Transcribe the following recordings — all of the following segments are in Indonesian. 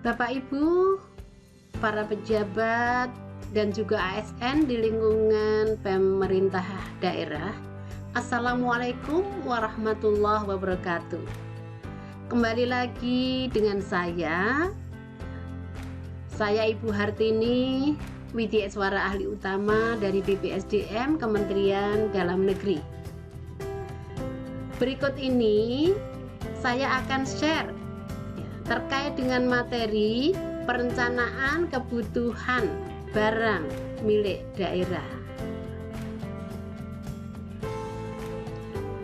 Bapak Ibu, para pejabat dan juga ASN di lingkungan pemerintah daerah, Assalamualaikum warahmatullahi wabarakatuh. Kembali lagi dengan saya Ibu Hartini Widiaswara, ahli utama dari BPSDM Kementerian Dalam Negeri. Berikut ini saya akan share terkait dengan materi perencanaan kebutuhan barang milik daerah.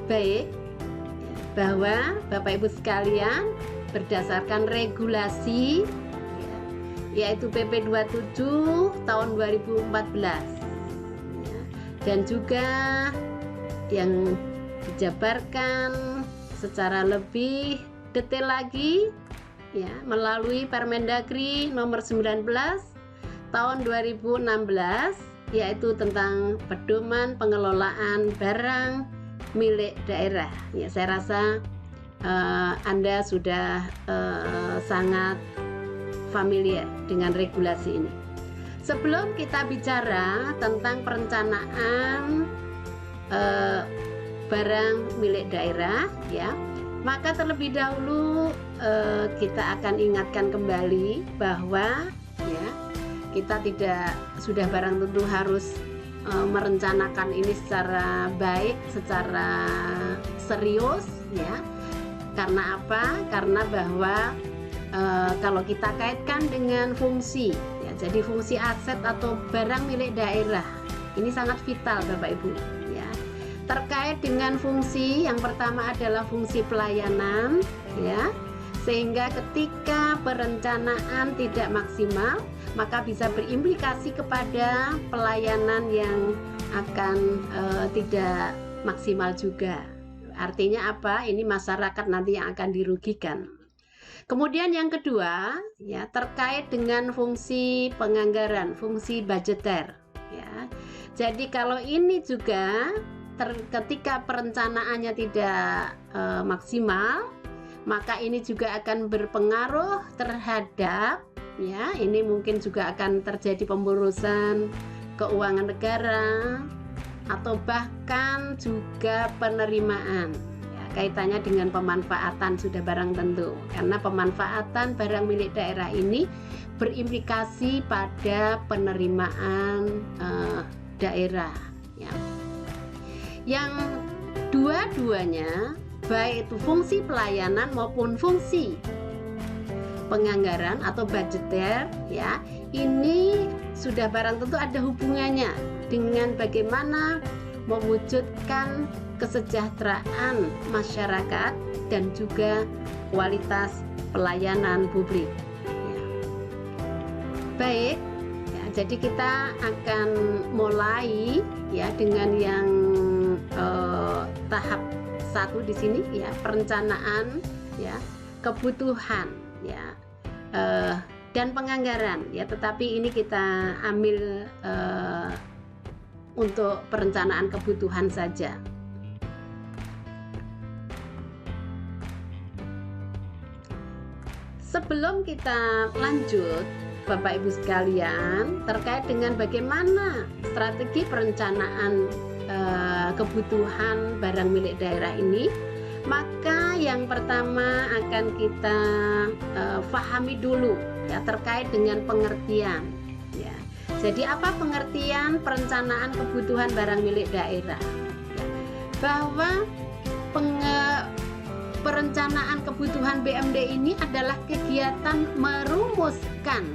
Baik, bahwa Bapak Ibu sekalian, berdasarkan regulasi yaitu PP 27 tahun 2014 dan juga yang dijabarkan secara lebih detail lagi melalui Permendagri nomor 19 tahun 2016, yaitu tentang pedoman pengelolaan barang milik daerah. Saya rasa Anda sudah sangat familiar dengan regulasi ini. Sebelum kita bicara tentang perencanaan barang milik daerah, maka terlebih dahulu kita akan ingatkan kembali bahwa kita sudah barang tentu harus merencanakan ini secara baik, secara serius, Karena apa? Karena bahwa kalau kita kaitkan dengan fungsi, jadi fungsi aset atau barang milik daerah ini sangat vital, Bapak Ibu. Terkait dengan fungsi, yang pertama adalah fungsi pelayanan, sehingga ketika perencanaan tidak maksimal, maka bisa berimplikasi kepada pelayanan yang akan tidak maksimal juga. Artinya apa? Ini masyarakat nanti yang akan dirugikan. Kemudian yang kedua, terkait dengan fungsi penganggaran, fungsi budgeter. Jadi kalau ini juga ketika perencanaannya tidak maksimal, maka ini juga akan berpengaruh terhadap ini mungkin juga akan terjadi pemborosan keuangan negara atau bahkan juga penerimaan, kaitannya dengan pemanfaatan sudah barang tentu, karena pemanfaatan barang milik daerah ini berimplikasi pada penerimaan daerah. Yang dua-duanya, baik itu fungsi pelayanan maupun fungsi penganggaran atau budgeter, ini sudah barang tentu ada hubungannya dengan bagaimana mewujudkan kesejahteraan masyarakat dan juga kualitas pelayanan publik. Baik, jadi kita akan mulai dengan yang tahap 1 di sini, perencanaan, kebutuhan, dan penganggaran, tetapi ini kita ambil untuk perencanaan kebutuhan saja. Sebelum kita lanjut, Bapak Ibu sekalian, terkait dengan bagaimana strategi perencanaan kebutuhan barang milik daerah ini, maka yang pertama akan kita pahami dulu terkait dengan pengertian. Jadi apa pengertian perencanaan kebutuhan barang milik daerah? Bahwa perencanaan kebutuhan BMD ini adalah kegiatan merumuskan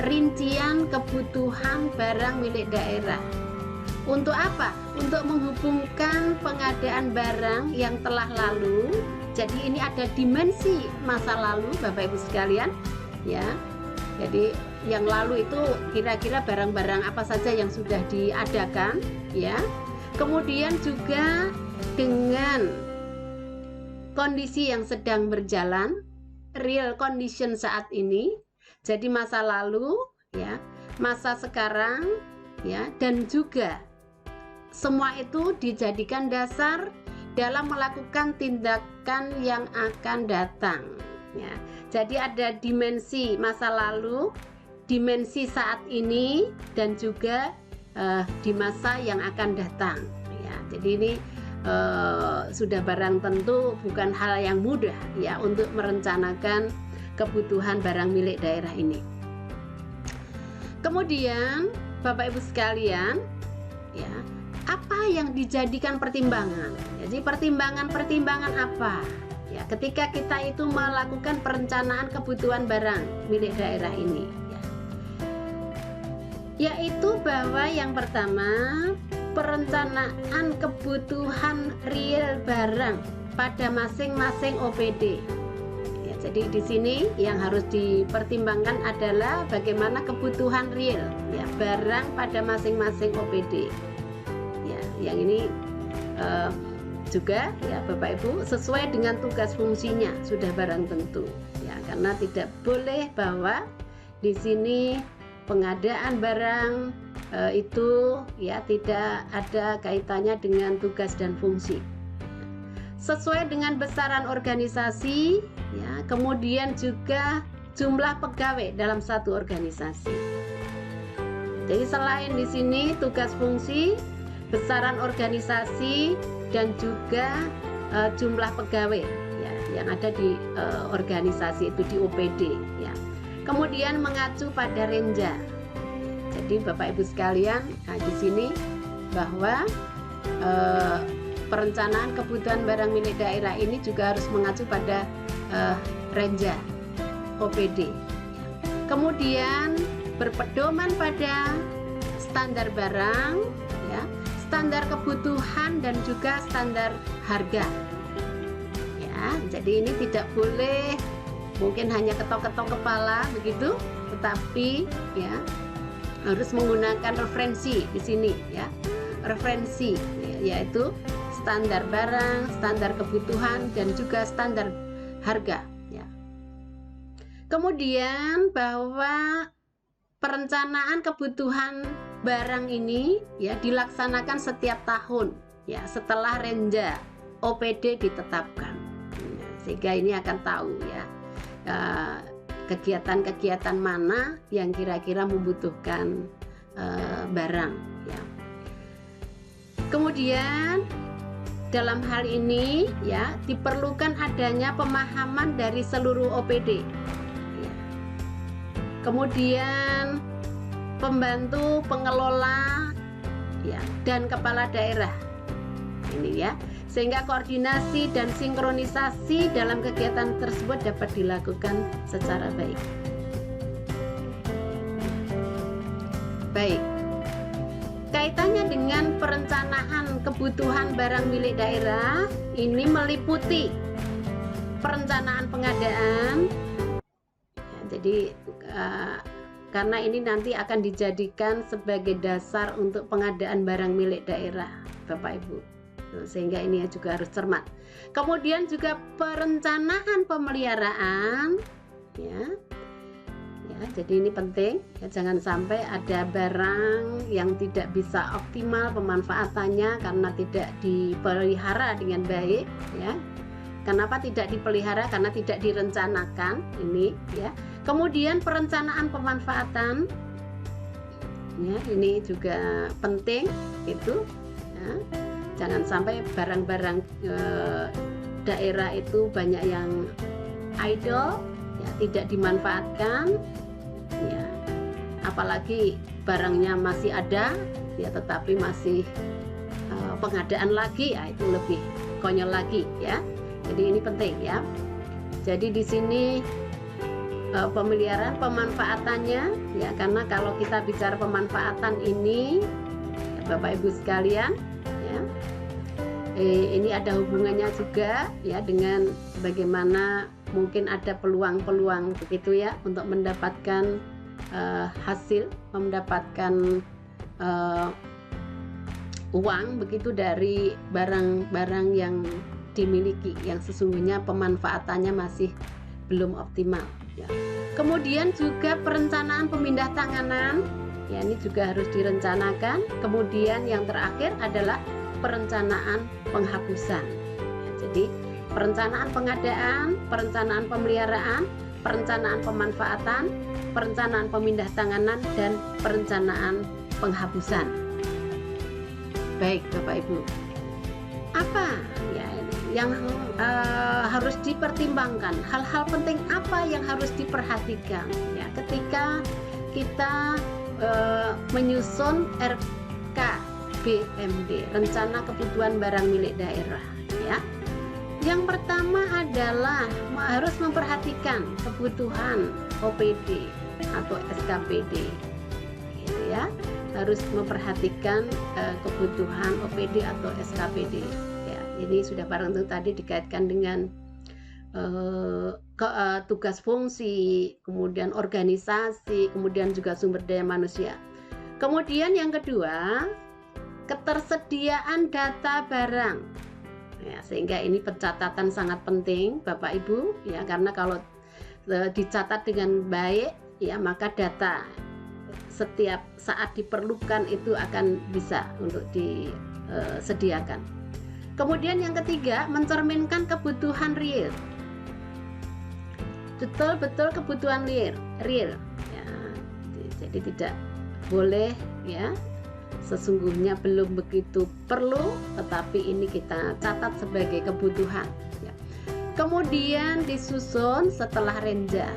rincian kebutuhan barang milik daerah. Untuk apa? Untuk menghubungkan pengadaan barang yang telah lalu. Jadi ini ada dimensi masa lalu, Bapak Ibu sekalian, Jadi yang lalu itu kira-kira barang-barang apa saja yang sudah diadakan, Kemudian juga dengan kondisi yang sedang berjalan, real condition saat ini. Jadi masa lalu, masa sekarang, dan juga semua itu dijadikan dasar dalam melakukan tindakan yang akan datang. ya. Jadi ada dimensi masa lalu, dimensi saat ini, dan juga di masa yang akan datang, ya. Jadi ini sudah barang tentu bukan hal yang mudah ya untuk merencanakan kebutuhan barang milik daerah ini. Kemudian Bapak Ibu sekalian, ya, apa yang dijadikan pertimbangan? Jadi pertimbangan apa? Ya, ketika kita itu melakukan perencanaan kebutuhan barang milik daerah ini, ya. Yaitu bahwa yang pertama, perencanaan kebutuhan real barang pada masing-masing OPD. Jadi di sini yang harus dipertimbangkan adalah bagaimana kebutuhan real ya barang pada masing-masing OPD. Ya, yang ini juga ya Bapak Ibu sesuai dengan tugas fungsinya sudah barang tentu. Ya, karena tidak boleh bahwa di sini pengadaan barang itu ya tidak ada kaitannya dengan tugas dan fungsi. Sesuai dengan besaran organisasi, ya, kemudian juga jumlah pegawai dalam satu organisasi. Jadi selain di sini tugas fungsi, besaran organisasi, dan juga jumlah pegawai ya, yang ada di organisasi itu di OPD. Ya. Kemudian mengacu pada renja. Jadi Bapak Ibu sekalian, nah, di sini bahwa perencanaan kebutuhan barang milik daerah ini juga harus mengacu pada renja OPD. Kemudian berpedoman pada standar barang, ya, standar kebutuhan dan juga standar harga. Ya, jadi ini tidak boleh mungkin hanya ketok-ketok kepala begitu, tetapi ya harus menggunakan referensi di sini ya, referensi yaitu standar barang, standar kebutuhan, dan juga standar harga. Ya. Kemudian bahwa perencanaan kebutuhan barang ini ya dilaksanakan setiap tahun ya setelah renja OPD ditetapkan. Ya, sehingga ini akan tahu ya kegiatan-kegiatan mana yang kira-kira membutuhkan barang. Ya. Kemudian dalam hal ini ya diperlukan adanya pemahaman dari seluruh OPD. Ya. Kemudian pembantu pengelola ya dan kepala daerah. Ini ya, sehingga koordinasi dan sinkronisasi dalam kegiatan tersebut dapat dilakukan secara baik. Baik. Kaitannya dengan perencanaan kebutuhan barang milik daerah ini meliputi perencanaan pengadaan. Ya, jadi karena ini nanti akan dijadikan sebagai dasar untuk pengadaan barang milik daerah, Bapak Ibu. Sehingga ini juga harus cermat. Kemudian juga perencanaan pemeliharaan, ya. Ya, jadi ini penting ya, jangan sampai ada barang yang tidak bisa optimal pemanfaatannya karena tidak dipelihara dengan baik ya. Kenapa tidak dipelihara? Karena tidak direncanakan ini ya. Kemudian perencanaan pemanfaatan ya, ini juga penting itu ya. Jangan sampai barang-barang daerah itu banyak yang idle ya, tidak dimanfaatkan ya, apalagi barangnya masih ada ya tetapi masih pengadaan lagi ya, itu lebih konyol lagi ya. Jadi ini penting ya. Jadi di sini pemeliharaan pemanfaatannya ya, karena kalau kita bicara pemanfaatan ini ya, Bapak Ibu sekalian ya, ini ada hubungannya juga ya dengan bagaimana mungkin ada peluang-peluang begitu ya untuk mendapatkan hasil, mendapatkan uang begitu dari barang-barang yang dimiliki yang sesungguhnya pemanfaatannya masih belum optimal ya. Kemudian juga perencanaan pemindah tanganan ya, ini juga harus direncanakan. Kemudian yang terakhir adalah perencanaan penghapusan ya, jadi perencanaan pengadaan, perencanaan pemeliharaan, perencanaan pemanfaatan, perencanaan pemindah tanganan, dan perencanaan penghapusan. Baik Bapak Ibu, apa ya yang harus dipertimbangkan, hal-hal penting apa yang harus diperhatikan ya ketika kita menyusun RKBMD, rencana kebutuhan barang milik daerah ya. Yang pertama adalah harus memperhatikan kebutuhan OPD atau SKPD gitu ya, harus memperhatikan kebutuhan OPD atau SKPD. Ini sudah barang tentu tadi dikaitkan dengan tugas fungsi, kemudian organisasi, kemudian juga sumber daya manusia. Kemudian yang kedua, ketersediaan data barang. Ya, sehingga ini pencatatan sangat penting Bapak Ibu ya, karena kalau dicatat dengan baik ya, maka data setiap saat diperlukan itu akan bisa untuk disediakan. Kemudian yang ketiga, mencerminkan kebutuhan real. Betul-betul kebutuhan real ya. Jadi tidak boleh ya sesungguhnya belum begitu perlu, tetapi ini kita catat sebagai kebutuhan ya. Kemudian disusun setelah renja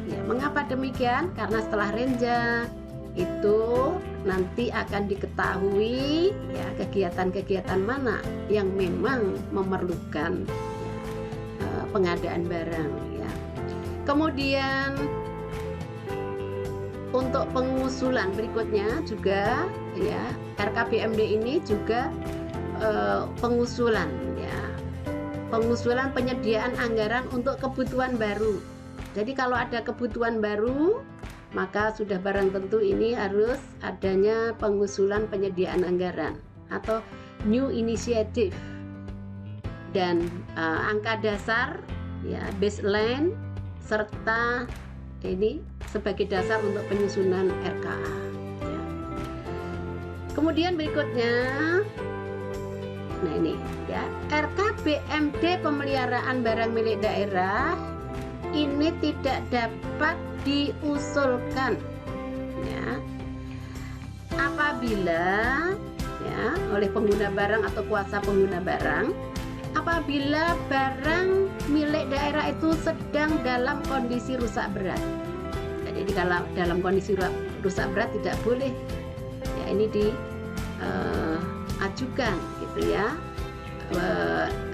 ya. Mengapa demikian? Karena setelah renja itu nanti akan diketahui ya kegiatan-kegiatan mana yang memang memerlukan ya, pengadaan barang ya. Kemudian untuk pengusulan berikutnya juga ya, RKBMD ini juga pengusulan ya, pengusulan penyediaan anggaran untuk kebutuhan baru. Jadi kalau ada kebutuhan baru, maka sudah barang tentu ini harus adanya pengusulan penyediaan anggaran atau new initiative, dan angka dasar ya, baseline, serta ini sebagai dasar untuk penyusunan RKA ya. Kemudian berikutnya, nah ini ya, RKBMD pemeliharaan barang milik daerah ini tidak dapat diusulkan ya apabila ya oleh pengguna barang atau kuasa pengguna barang apabila barang milik daerah itu sedang dalam kondisi rusak berat. Jadi kalau dalam kondisi rusak berat tidak boleh ya, ini diajukan gitu ya,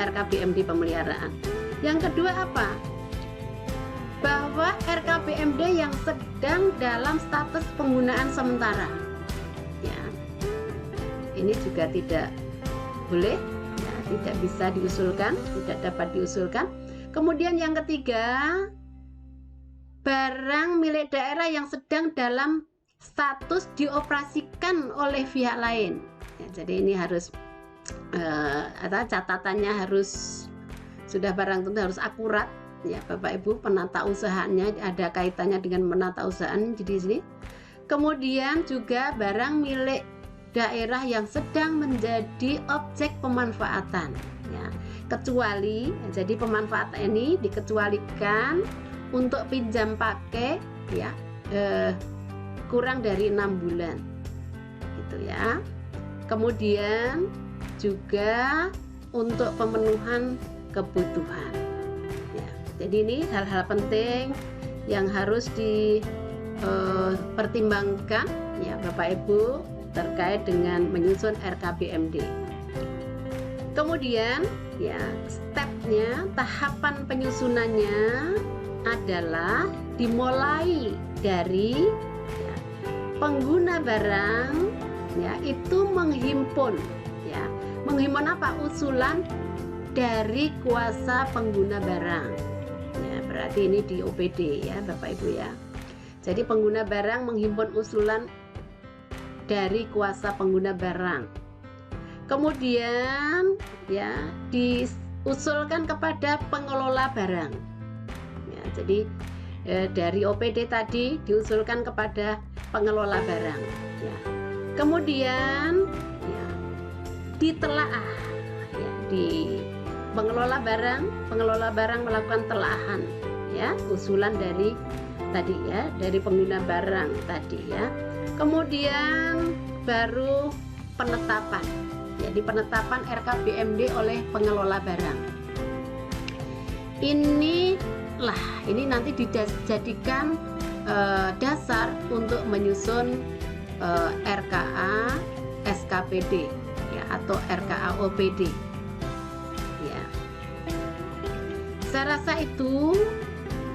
RKBMD pemeliharaan. Yang kedua apa? Bahwa RKBMD yang sedang dalam status penggunaan sementara ya, ini juga tidak boleh ya, tidak bisa diusulkan, tidak dapat diusulkan. Kemudian yang ketiga, barang milik daerah yang sedang dalam status dioperasikan oleh pihak lain ya, jadi ini harus catatannya harus sudah barang tentu harus akurat ya Bapak Ibu, penata usahanya ada kaitannya dengan menata usahaan jadi sini. Kemudian juga barang milik daerah yang sedang menjadi objek pemanfaatan ya, kecuali jadi pemanfaatan ini dikecualikan untuk pinjam pakai ya kurang dari 6 bulan gitu ya. Kemudian juga untuk pemenuhan kebutuhan. Jadi ini hal-hal penting yang harus dipertimbangkan ya Bapak Ibu terkait dengan menyusun RKBMD. Kemudian ya stepnya, tahapan penyusunannya adalah dimulai dari ya, pengguna barang ya itu menghimpun ya, menghimpun apa? Usulan dari kuasa pengguna barang. Berarti ini di OPD ya Bapak Ibu ya. Jadi pengguna barang menghimpun usulan dari kuasa pengguna barang. Kemudian ya diusulkan kepada pengelola barang. Ya, jadi dari OPD tadi diusulkan kepada pengelola barang. Ya. Kemudian ya, ditelaah ya, pengelola barang melakukan telaahan ya, usulan dari tadi ya, dari pengguna barang tadi ya. Kemudian baru penetapan. Jadi penetapan RKBMD oleh pengelola barang. Ini nanti dijadikan dasar untuk menyusun RKA SKPD ya, atau RKA OPD ya. Saya rasa itu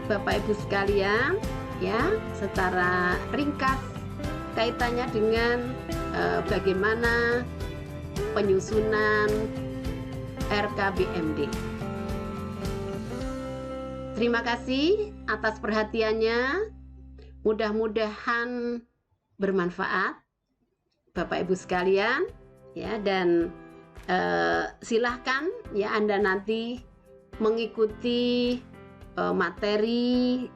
Bapak Ibu sekalian ya, secara ringkas kaitannya dengan bagaimana penyusunan RKBMD. Terima kasih atas perhatiannya. Mudah-mudahan bermanfaat Bapak Ibu sekalian ya, dan silahkan ya Anda nanti mengikuti materi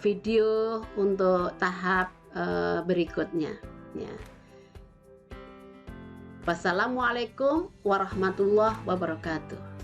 video untuk tahap berikutnya ya. Wassalamualaikum warahmatullahi wabarakatuh.